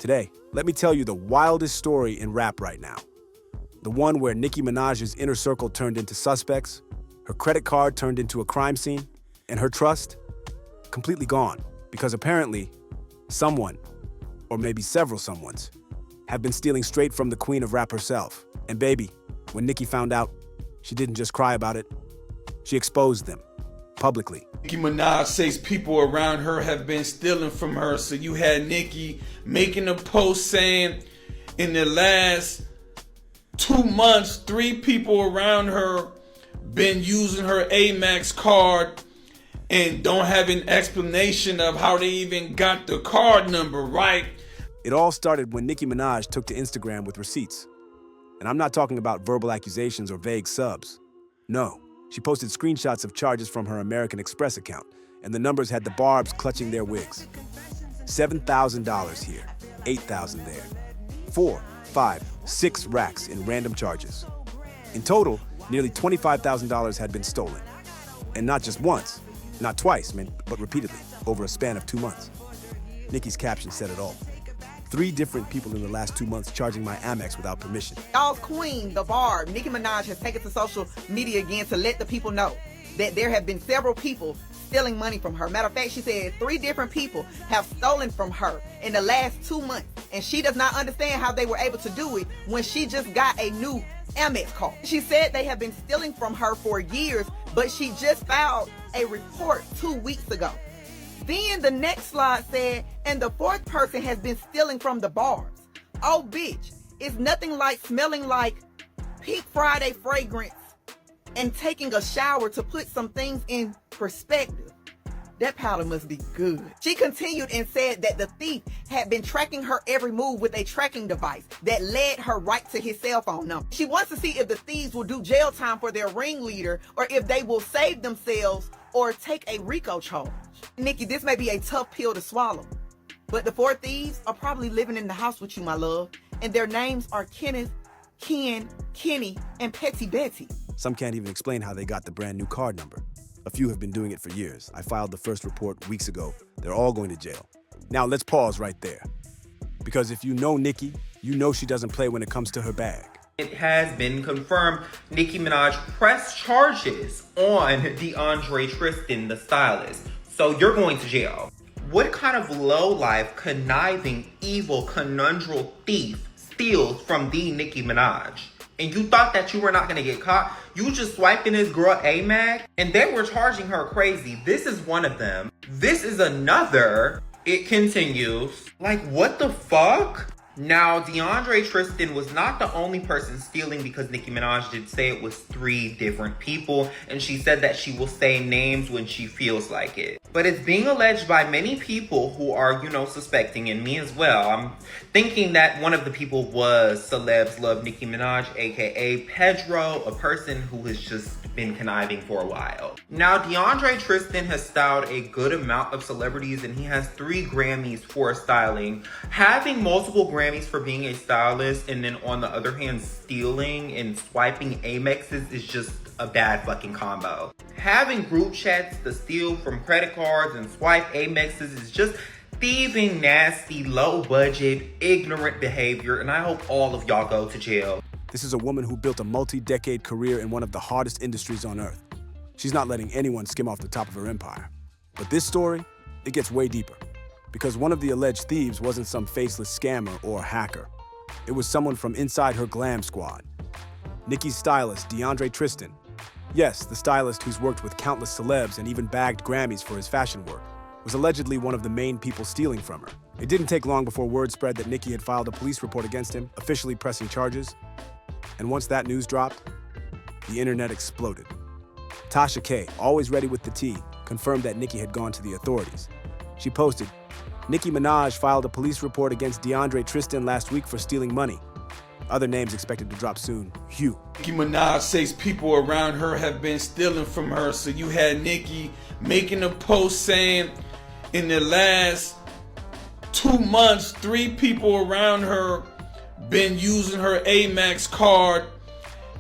Today, let me tell you the wildest story in rap right now. The one where Nicki Minaj's inner circle turned into suspects, her credit card turned into a crime scene, and her trust completely gone because apparently someone, or maybe several someones, have been stealing straight from the queen of rap herself. And baby, when Nicki found out, she didn't just cry about it, she exposed them publicly. Nicki Minaj says people around her have been stealing from her. So you had Nicki making a post saying in the last 2 months, 3 people around her been using her Amex card and don't have an explanation of how they even got the card number right. It all started when Nicki Minaj took to Instagram with receipts. And I'm not talking about verbal accusations or vague subs. No, she posted screenshots of charges from her American Express account, and the numbers had the Barbz clutching their wigs. $7,000 here, $8,000 there. 4, 5, 6 racks in random charges. In total, nearly $25,000 had been stolen. And not just once, not twice, but repeatedly, over a span of 2 months. Nicki's caption said it all. 3 different people in the last 2 months charging my Amex without permission. Y'all's queen, the Barbz, Nicki Minaj, has taken to social media again to let the people know that there have been several people stealing money from her. Matter of fact, she said 3 different people have stolen from her in the last 2 months. And she does not understand how they were able to do it when she just got a new Amex card. She said they have been stealing from her for years, but she just filed a report 2 weeks ago. Then the next slide said, and the 4th person has been stealing from the Barbz. Oh, bitch, it's nothing like smelling like Peak Friday fragrance and taking a shower to put some things in perspective. That powder must be good. She continued and said that the thief had been tracking her every move with a tracking device that led her right to his cell phone number. She wants to see if the thieves will do jail time for their ringleader or if they will save themselves or take a RICO charge. Nicki, this may be a tough pill to swallow, but the 4 thieves are probably living in the house with you, my love, and their names are Kenneth, Ken, Kenny, and Petty Betty. Some can't even explain how they got the brand new card number. A few have been doing it for years. I filed the first report weeks ago. They're all going to jail. Now let's pause right there. Because if you know Nicki, you know she doesn't play when it comes to her bag. It has been confirmed Nicki Minaj pressed charges on DeAndre Tristan, the stylist. So you're going to jail. What kind of low-life, conniving, evil, conundrum thief steals from the Nicki Minaj? And you thought that you were not gonna get caught? You just swiping this girl Amex, and they were charging her crazy. This is one of them. This is another. It continues. Like, what the fuck? Now, DeAndre Tristan was not the only person stealing, because Nicki Minaj did say it was 3 different people, and she said that she will say names when she feels like it. But it's being alleged by many people who are, suspecting, and me as well. I'm thinking that one of the people was Celebs Love Nicki Minaj, aka Pedro, a person who has just been conniving for a while. Now, DeAndre Tristan has styled a good amount of celebrities, and he has 3 Grammys for styling. Having multiple Grammys for being a stylist, and then on the other hand, stealing and swiping Amexes is just a bad fucking combo. Having group chats to steal from credit cards and swipe Amexes is just thieving, nasty, low budget, ignorant behavior, and I hope all of y'all go to jail. This is a woman who built a multi-decade career in one of the hardest industries on earth. She's not letting anyone skim off the top of her empire. But this story, it gets way deeper. Because one of the alleged thieves wasn't some faceless scammer or hacker. It was someone from inside her glam squad. Nicki's stylist, DeAndre Tristan. Yes, the stylist who's worked with countless celebs and even bagged Grammys for his fashion work, was allegedly one of the main people stealing from her. It didn't take long before word spread that Nicki had filed a police report against him, officially pressing charges. And once that news dropped, the internet exploded. Tasha K, always ready with the tea, confirmed that Nicki had gone to the authorities. She posted, Nicki Minaj filed a police report against DeAndre Tristan last week for stealing money. Other names expected to drop soon. Hugh. Nicki Minaj says people around her have been stealing from her. So you had Nicki making a post saying in the last 2 months, 3 people around her been using her Amex card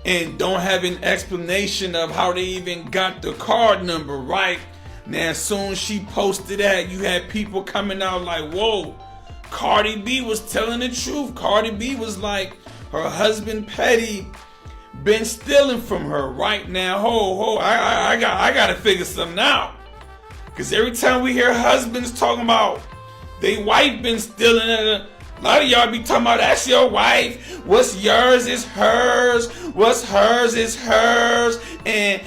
and don't have an explanation of how they even got the card number right. Now, as soon as she posted that, you had people coming out like, whoa, Cardi B was telling the truth. Cardi B was like, her husband Petty been stealing from her right now. I gotta figure something out. Cause every time we hear husbands talking about they wife been stealing, a lot of y'all be talking about that's your wife. What's yours is hers. What's hers is hers. And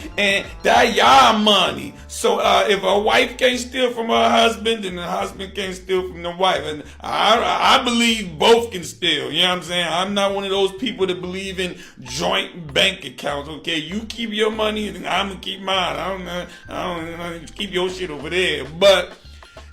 that y'all money. So if a wife can't steal from her husband, then the husband can't steal from the wife. And I believe both can steal. You know what I'm saying? I'm not one of those people that believe in joint bank accounts. Okay, you keep your money and I'm gonna keep mine. I don't keep your shit over there. But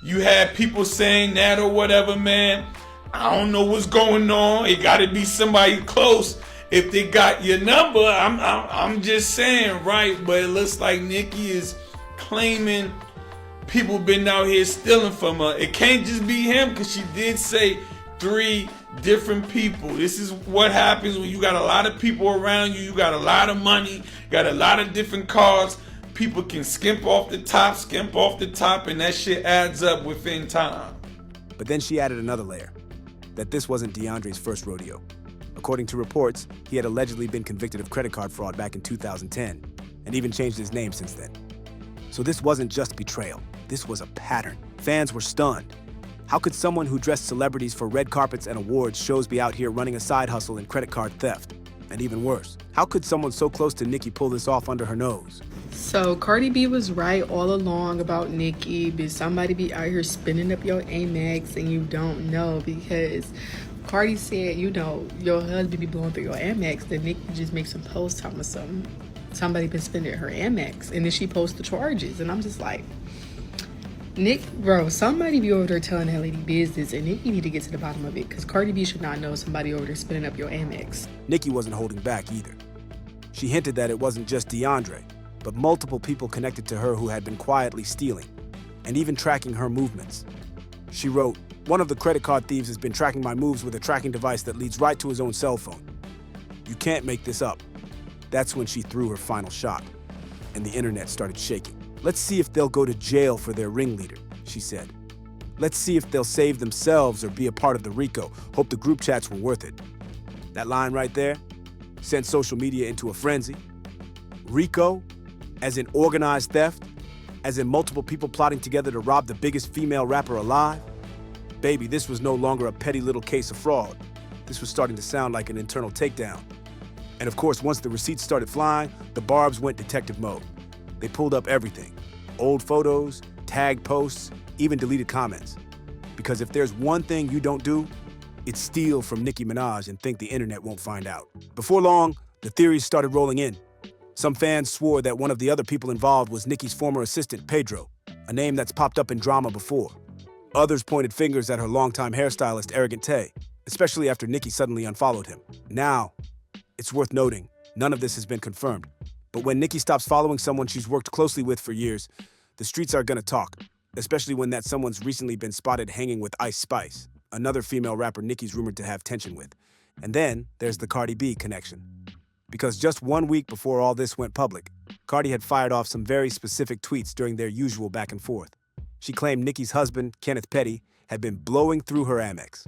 you had people saying that or whatever, man. I don't know what's going on. It got to be somebody close. If they got your number, I'm just saying, right? But it looks like Nicki is claiming people been out here stealing from her. It can't just be him, because she did say 3 different people. This is what happens when you got a lot of people around you. You got a lot of money, got a lot of different cars. People can skimp off the top, and that shit adds up within time. But then she added another layer, that this wasn't DeAndre's first rodeo. According to reports, he had allegedly been convicted of credit card fraud back in 2010, and even changed his name since then. So this wasn't just betrayal, this was a pattern. Fans were stunned. How could someone who dressed celebrities for red carpets and awards shows be out here running a side hustle in credit card theft? And even worse, how could someone so close to Nicki pull this off under her nose? So Cardi B was right all along about Nicki, but somebody be out here spinning up your Amex and you don't know, because Cardi said, you know, your husband be blowing through your Amex, then Nicki just makes some posts talking about somebody been spending her Amex, and then she posts the charges, and I'm just like, Nick, bro, somebody be over there telling that lady business, and Nicki need to get to the bottom of it, because Cardi B should not know somebody over there spinning up your Amex. Nicki wasn't holding back either. She hinted that it wasn't just DeAndre, but multiple people connected to her who had been quietly stealing, and even tracking her movements. She wrote, "One of the credit card thieves has been tracking my moves with a tracking device that leads right to his own cell phone. You can't make this up." That's when she threw her final shot, and the internet started shaking. "Let's see if they'll go to jail for their ringleader," she said. "Let's see if they'll save themselves or be a part of the RICO. Hope the group chats were worth it." That line right there sent social media into a frenzy. RICO, as in organized theft, as in multiple people plotting together to rob the biggest female rapper alive. Baby, this was no longer a petty little case of fraud. This was starting to sound like an internal takedown. And of course, once the receipts started flying, the Barbz went detective mode. They pulled up everything. Old photos, tagged posts, even deleted comments. Because if there's one thing you don't do, it's steal from Nicki Minaj and think the internet won't find out. Before long, the theories started rolling in. Some fans swore that one of the other people involved was Nicki's former assistant, Pedro, a name that's popped up in drama before. Others pointed fingers at her longtime hairstylist, Arrogant Tay, especially after Nicki suddenly unfollowed him. Now, it's worth noting, none of this has been confirmed. But when Nicki stops following someone she's worked closely with for years, the streets are gonna talk, especially when that someone's recently been spotted hanging with Ice Spice, another female rapper Nicki's rumored to have tension with. And then there's the Cardi B connection. Because just 1 week before all this went public, Cardi had fired off some very specific tweets during their usual back and forth. She claimed Nicki's husband, Kenneth Petty, had been blowing through her Amex.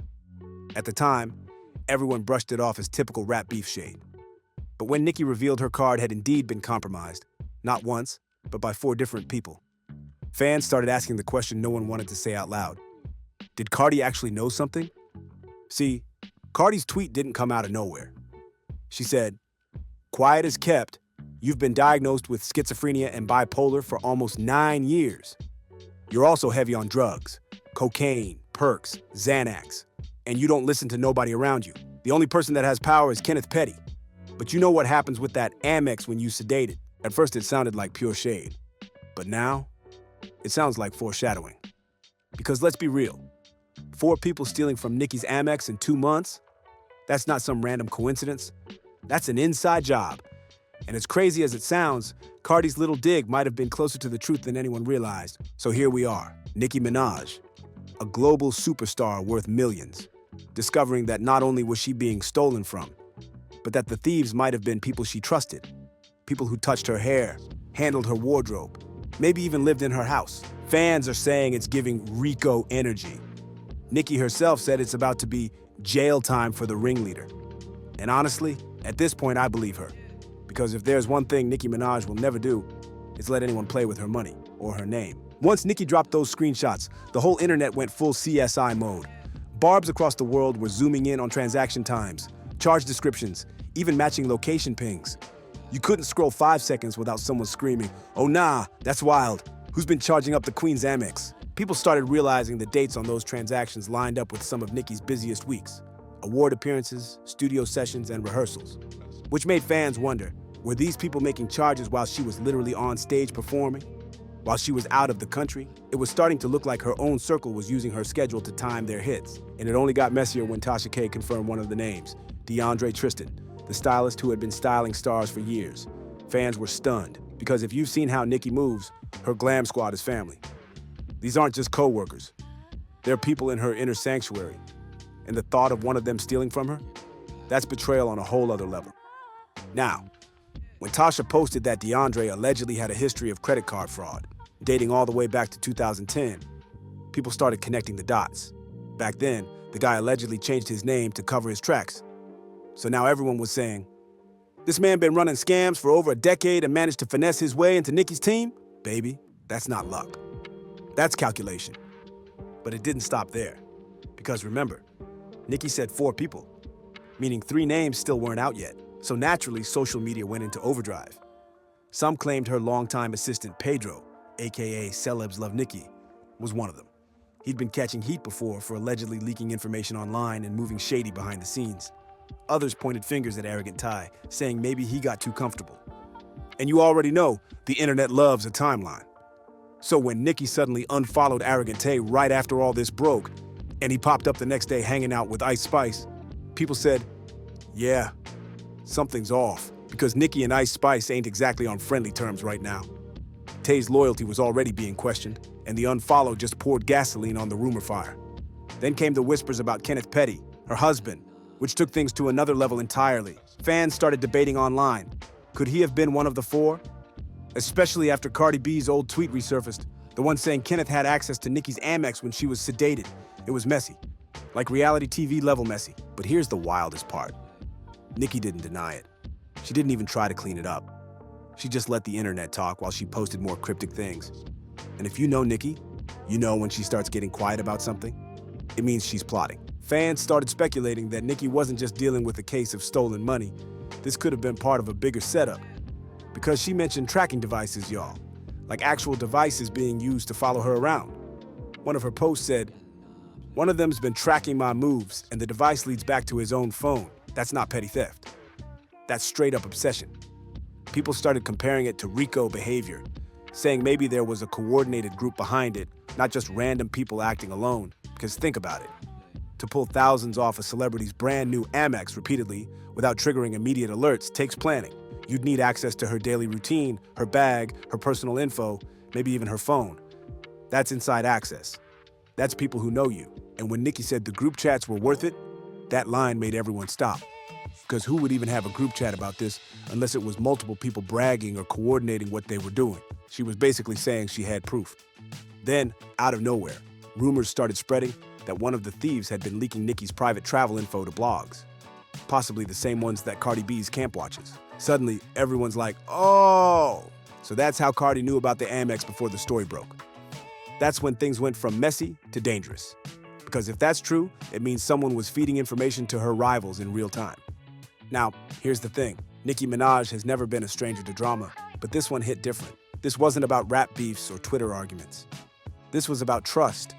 At the time, everyone brushed it off as typical rap beef shade. But when Nicki revealed her card had indeed been compromised, not once, but by 4 different people, fans started asking the question no one wanted to say out loud. Did Cardi actually know something? See, Cardi's tweet didn't come out of nowhere. She said, "Quiet as kept, you've been diagnosed with schizophrenia and bipolar for almost 9 years. You're also heavy on drugs, cocaine, perks, Xanax, and you don't listen to nobody around you. The only person that has power is Kenneth Petty. But you know what happens with that Amex when you sedate it." At first it sounded like pure shade, but now it sounds like foreshadowing. Because let's be real, 4 people stealing from Nicki's Amex in 2 months? That's not some random coincidence. That's an inside job. And as crazy as it sounds, Cardi's little dig might have been closer to the truth than anyone realized. So here we are, Nicki Minaj, a global superstar worth millions, discovering that not only was she being stolen from, but that the thieves might have been people she trusted, people who touched her hair, handled her wardrobe, maybe even lived in her house. Fans are saying it's giving RICO energy. Nicki herself said it's about to be jail time for the ringleader. And honestly, at this point, I believe her. Because if there's one thing Nicki Minaj will never do, it's let anyone play with her money or her name. Once Nicki dropped those screenshots, the whole internet went full CSI mode. Barbz across the world were zooming in on transaction times, charge descriptions, even matching location pings. You couldn't scroll 5 seconds without someone screaming, "Oh nah, that's wild. Who's been charging up the Queen's Amex?" People started realizing the dates on those transactions lined up with some of Nicki's busiest weeks. Award appearances, studio sessions, and rehearsals. Which made fans wonder, were these people making charges while she was literally on stage performing? While she was out of the country? It was starting to look like her own circle was using her schedule to time their hits. And it only got messier when Tasha K confirmed one of the names, DeAndre Tristan, the stylist who had been styling stars for years. Fans were stunned, because if you've seen how Nicki moves, her glam squad is family. These aren't just co-workers. They're people in her inner sanctuary. And the thought of one of them stealing from her? That's betrayal on a whole other level. Now, when Tasha posted that DeAndre allegedly had a history of credit card fraud, dating all the way back to 2010, people started connecting the dots. Back then, the guy allegedly changed his name to cover his tracks. So now everyone was saying, this man been running scams for over a decade and managed to finesse his way into Nicki's team? Baby, that's not luck. That's calculation. But it didn't stop there. Because remember, Nicki said 4 people, meaning 3 names still weren't out yet. So naturally, social media went into overdrive. Some claimed her longtime assistant Pedro, aka Celebs Love Nicki, was one of them. He'd been catching heat before for allegedly leaking information online and moving shady behind the scenes. Others pointed fingers at Arrogant Ty, saying maybe he got too comfortable. And you already know, the internet loves a timeline. So when Nicki suddenly unfollowed Arrogant Tay right after all this broke, and he popped up the next day hanging out with Ice Spice, people said, yeah, something's off, because Nicki and Ice Spice ain't exactly on friendly terms right now. Tay's loyalty was already being questioned, and the unfollow just poured gasoline on the rumor fire. Then came the whispers about Kenneth Petty, her husband, which took things to another level entirely. Fans started debating online. Could he have been one of the 4? Especially after Cardi B's old tweet resurfaced, the one saying Kenneth had access to Nicki's Amex when she was sedated. It was messy, like reality TV level messy. But here's the wildest part. Nicki didn't deny it. She didn't even try to clean it up. She just let the internet talk while she posted more cryptic things. And if you know Nicki, you know when she starts getting quiet about something, it means she's plotting. Fans started speculating that Nicki wasn't just dealing with a case of stolen money. This could have been part of a bigger setup. Because she mentioned tracking devices, y'all. Like actual devices being used to follow her around. One of her posts said, "One of them's been tracking my moves, and the device leads back to his own phone. That's not petty theft. That's straight up obsession." People started comparing it to RICO behavior, saying maybe there was a coordinated group behind it, not just random people acting alone. Because think about it. To pull thousands off a celebrity's brand new Amex repeatedly without triggering immediate alerts takes planning. You'd need access to her daily routine, her bag, her personal info, maybe even her phone. That's inside access. That's people who know you. And when Nicki said the group chats were worth it, that line made everyone stop. Because who would even have a group chat about this unless it was multiple people bragging or coordinating what they were doing? She was basically saying she had proof. Then, out of nowhere, rumors started spreading that one of the thieves had been leaking Nicki's private travel info to blogs. Possibly the same ones that Cardi B's camp watches. Suddenly, everyone's like, oh! So that's how Cardi knew about the Amex before the story broke. That's when things went from messy to dangerous. Because if that's true, it means someone was feeding information to her rivals in real time. Now, here's the thing. Nicki Minaj has never been a stranger to drama, but this one hit different. This wasn't about rap beefs or Twitter arguments. This was about trust.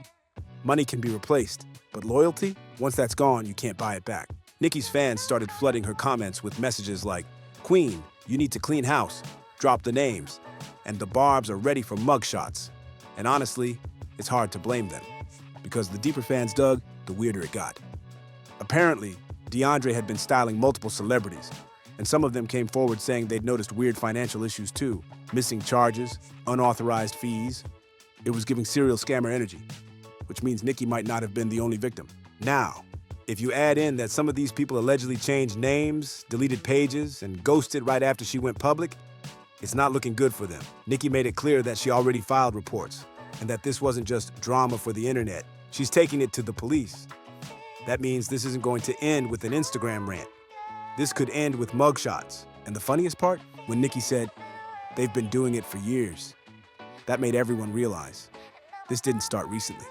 Money can be replaced, but loyalty? Once that's gone, you can't buy it back. Nicki's fans started flooding her comments with messages like, "Queen, you need to clean house, drop the names, and the Barbz are ready for mugshots." And honestly, it's hard to blame them, because the deeper fans dug, the weirder it got. Apparently, DeAndre had been styling multiple celebrities, and some of them came forward saying they'd noticed weird financial issues too, missing charges, unauthorized fees. It was giving serial scammer energy, which means Nicki might not have been the only victim. Now, if you add in that some of these people allegedly changed names, deleted pages, and ghosted right after she went public, it's not looking good for them. Nicki made it clear that she already filed reports, and that this wasn't just drama for the internet. She's taking it to the police. That means this isn't going to end with an Instagram rant. This could end with mugshots. And the funniest part, when Nicki said, they've been doing it for years. That made everyone realize this didn't start recently.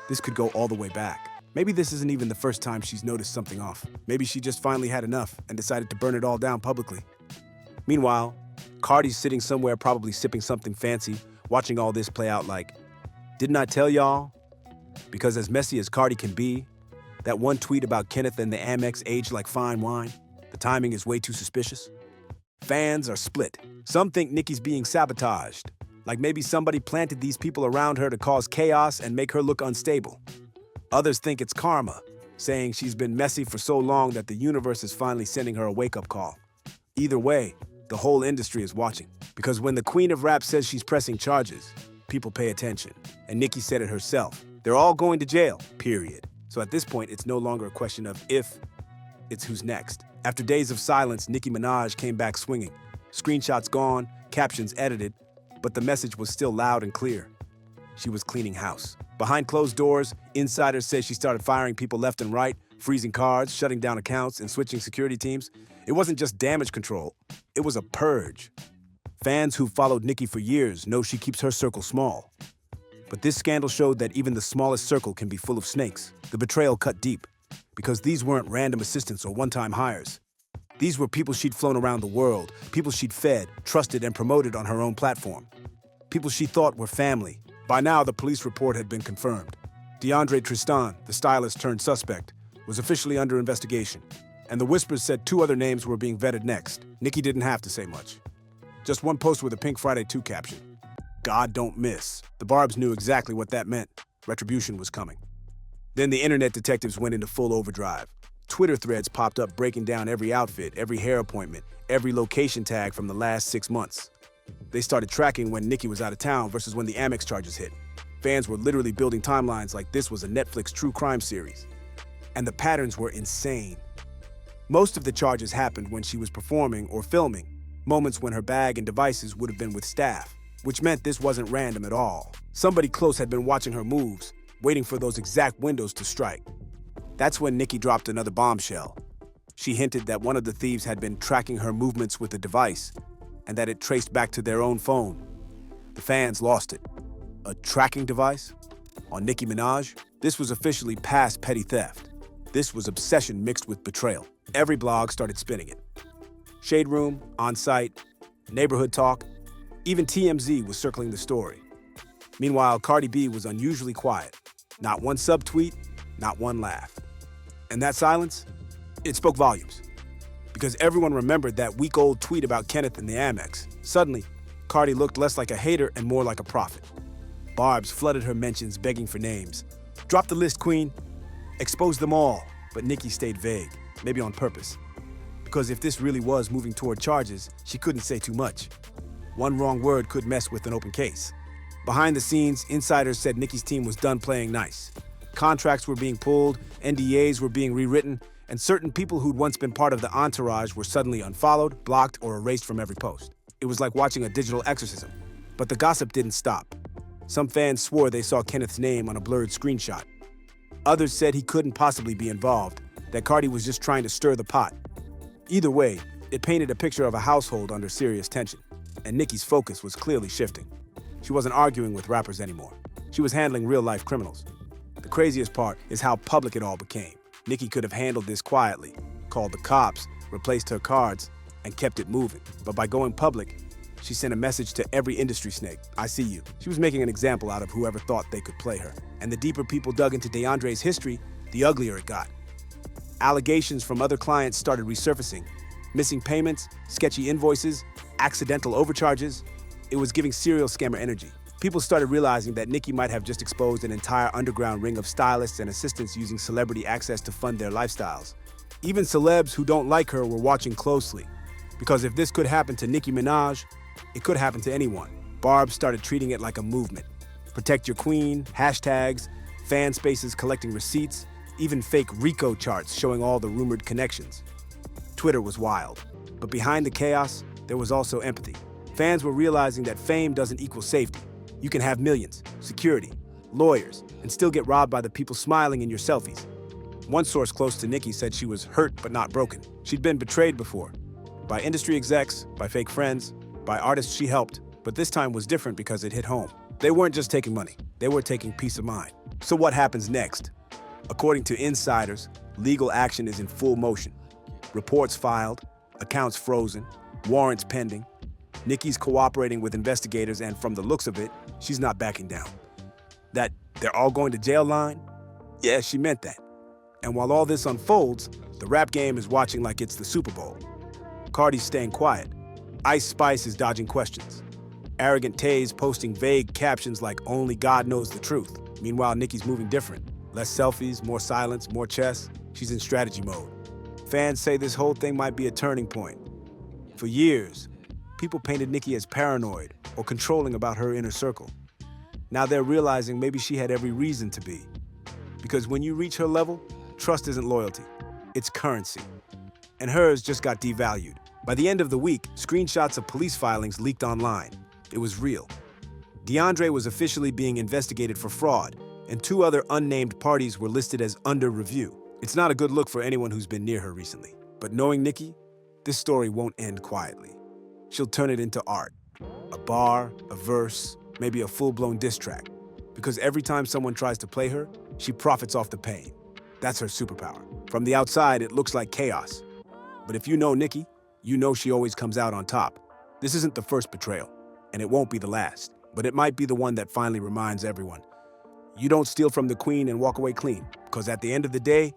This could go all the way back. Maybe this isn't even the first time she's noticed something off. Maybe she just finally had enough and decided to burn it all down publicly. Meanwhile, Cardi's sitting somewhere probably sipping something fancy, watching all this play out like, didn't I tell y'all? Because as messy as Cardi can be, that one tweet about Kenneth and the Amex aged like fine wine, the timing is way too suspicious. Fans are split. Some think Nicki's being sabotaged, like maybe somebody planted these people around her to cause chaos and make her look unstable. Others think it's karma, saying she's been messy for so long that the universe is finally sending her a wake-up call. Either way, the whole industry is watching, because when the queen of rap says she's pressing charges, people pay attention. And Nicki said it herself. They're all going to jail, period. So at this point, it's no longer a question of if, it's who's next. After days of silence, Nicki Minaj came back swinging. Screenshots gone, captions edited, but the message was still loud and clear. She was cleaning house. Behind closed doors, insiders say she started firing people left and right, freezing cards, shutting down accounts, and switching security teams. It wasn't just damage control, it was a purge. Fans who've followed Nicki for years know she keeps her circle small. But this scandal showed that even the smallest circle can be full of snakes. The betrayal cut deep, because these weren't random assistants or one-time hires. These were people she'd flown around the world, people she'd fed, trusted, and promoted on her own platform. People she thought were family. By now, the police report had been confirmed. DeAndre Tristan, the stylist turned suspect, was officially under investigation. And the whispers said 2 other names were being vetted next. Nicki didn't have to say much. Just one post with a Pink Friday 2 caption. God don't miss. The Barbz knew exactly what that meant. Retribution was coming. Then the internet detectives went into full overdrive. Twitter threads popped up breaking down every outfit, every hair appointment, every location tag from the last 6 months. They started tracking when Nicki was out of town versus when the Amex charges hit. Fans were literally building timelines like this was a Netflix true crime series. And the patterns were insane. Most of the charges happened when she was performing or filming, moments when her bag and devices would have been with staff, which meant this wasn't random at all. Somebody close had been watching her moves, waiting for those exact windows to strike. That's when Nicki dropped another bombshell. She hinted that one of the thieves had been tracking her movements with a device, and that it traced back to their own phone. The fans lost it. A tracking device? On Nicki Minaj? This was officially past petty theft. This was obsession mixed with betrayal. Every blog started spinning it. Shade Room, On Site, Neighborhood Talk, even TMZ was circling the story. Meanwhile, Cardi B was unusually quiet. Not one subtweet, not one laugh. And that silence, it spoke volumes. Because everyone remembered that week-old tweet about Kenneth and the Amex. Suddenly, Cardi looked less like a hater and more like a prophet. Barbz flooded her mentions begging for names. Drop the list, queen. Expose them all. But Nicki stayed vague, maybe on purpose. Because if this really was moving toward charges, she couldn't say too much. One wrong word could mess with an open case. Behind the scenes, insiders said Nicki's team was done playing nice. Contracts were being pulled, NDAs were being rewritten, and certain people who'd once been part of the entourage were suddenly unfollowed, blocked, or erased from every post. It was like watching a digital exorcism. But the gossip didn't stop. Some fans swore they saw Kenneth's name on a blurred screenshot. Others said he couldn't possibly be involved, that Cardi was just trying to stir the pot. Either way, it painted a picture of a household under serious tension, and Nicki's focus was clearly shifting. She wasn't arguing with rappers anymore. She was handling real-life criminals. The craziest part is how public it all became. Nicki could have handled this quietly, called the cops, replaced her cards, and kept it moving. But by going public, she sent a message to every industry snake. I see you. She was making an example out of whoever thought they could play her. And the deeper people dug into DeAndre's history, the uglier it got. Allegations from other clients started resurfacing. Missing payments, sketchy invoices, accidental overcharges. It was giving serial scammer energy. People started realizing that Nicki might have just exposed an entire underground ring of stylists and assistants using celebrity access to fund their lifestyles. Even celebs who don't like her were watching closely. Because if this could happen to Nicki Minaj, it could happen to anyone. Barbz started treating it like a movement. Protect your queen, hashtags, fan spaces collecting receipts, even fake RICO charts showing all the rumored connections. Twitter was wild. But behind the chaos, there was also empathy. Fans were realizing that fame doesn't equal safety. You can have millions, security, lawyers, and still get robbed by the people smiling in your selfies. One source close to Nicki said she was hurt but not broken. She'd been betrayed before. By industry execs, by fake friends, by artists she helped, but this time was different because it hit home. They weren't just taking money, they were taking peace of mind. So what happens next? According to insiders, legal action is in full motion. Reports filed, accounts frozen, warrants pending. Nicki's cooperating with investigators, and from the looks of it, she's not backing down. That they're all going to jail line? Yeah, she meant that. And while all this unfolds, the rap game is watching like it's the Super Bowl. Cardi's staying quiet. Ice Spice is dodging questions. Arrogant Tay's posting vague captions like only God knows the truth. Meanwhile, Nicki's moving different. Less selfies, more silence, more chess. She's in strategy mode. Fans say this whole thing might be a turning point. For years, people painted Nicki as paranoid or controlling about her inner circle. Now they're realizing maybe she had every reason to be. Because when you reach her level, trust isn't loyalty, it's currency. And hers just got devalued. By the end of the week, screenshots of police filings leaked online. It was real. DeAndre was officially being investigated for fraud, and 2 other unnamed parties were listed as under review. It's not a good look for anyone who's been near her recently. But knowing Nicki, this story won't end quietly. She'll turn it into art. A bar, a verse, maybe a full-blown diss track. Because every time someone tries to play her, she profits off the pain. That's her superpower. From the outside, it looks like chaos. But if you know Nicki, you know she always comes out on top. This isn't the first betrayal, and it won't be the last. But it might be the one that finally reminds everyone. You don't steal from the queen and walk away clean, because at the end of the day,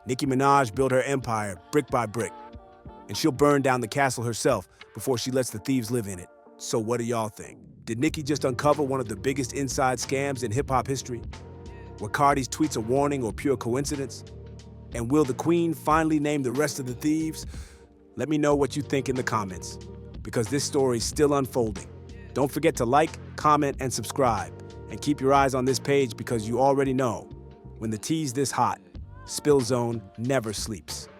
Nicki Minaj built her empire brick by brick. And she'll burn down the castle herself before she lets the thieves live in it. So what do y'all think? Did Nicki just uncover one of the biggest inside scams in hip-hop history? Were Cardi's tweets a warning or pure coincidence? And will the queen finally name the rest of the thieves? Let me know what you think in the comments, because this story's still unfolding. Don't forget to like, comment, and subscribe. And keep your eyes on this page because you already know, when the tea's this hot, Spill Zone never sleeps.